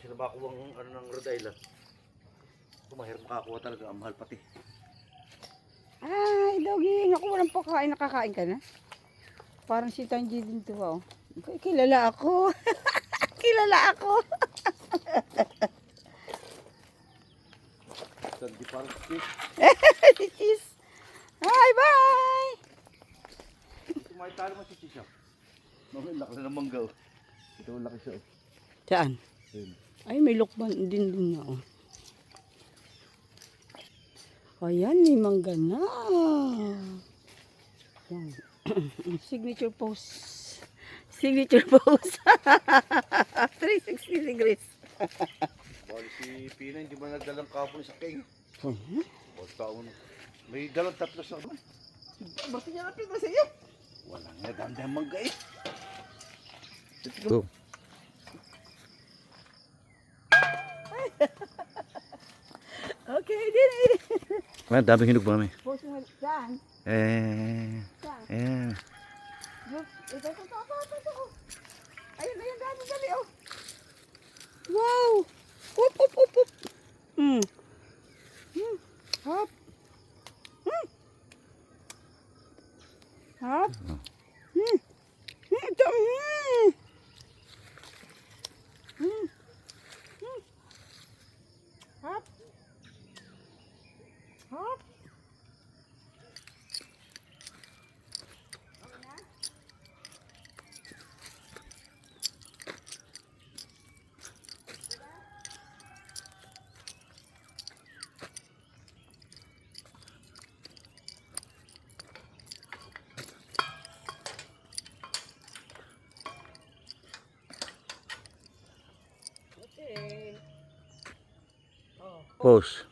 sila makakuha ang ano ng Rhode Island. Ito mahirap makakuha talaga, ang mahal pati. Ay, Doggy, naku, walang pagkain. Nakakain ka na? Parang si Tanji din to, oh. Kilala ako. Kilala ako. Hindi parang stick. Si Cheese. Hi, bye! Kumain talo mo si Chisha. Mamaya laki na ng manggaw. Ito laki siya. Saan? Ayun. Ay, may lukban din dun na, oh. Ayan, may mangga na. Yan. Signature pose. Signature pose. 360 degrees. Bali si Pina, hindi ba nagdalang kapon sa king? O taon. May dalang tatlo sa naman. Basta niya na Pina sa iyo. Walang naganda ang mangga eh. Ito. Okay, din eh. May daming hinog ba may? Pose mo saan? Saan? Look, ito. Ayun, dali, oh. Wow! Up. Hop. Hop. Ito. Hop. Hop. Okay. Oh. Pose.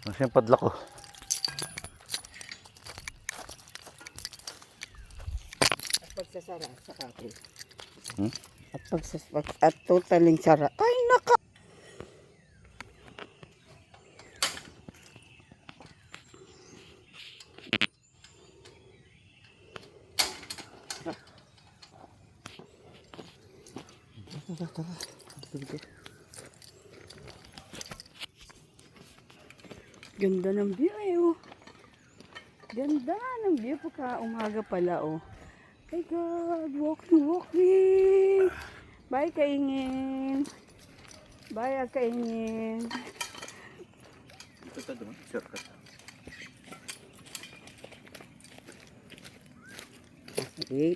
Masya yung padlak ko. At pagsasara sa kapil. Hmm? At totaling sara. Ay, naka! Ganda ng view eh, oh. Ganda ng view pagka umaga pala, oh. My God, walking. Bye, kaingin. Bye, kaingin. Ito naman, shortcut. Wait.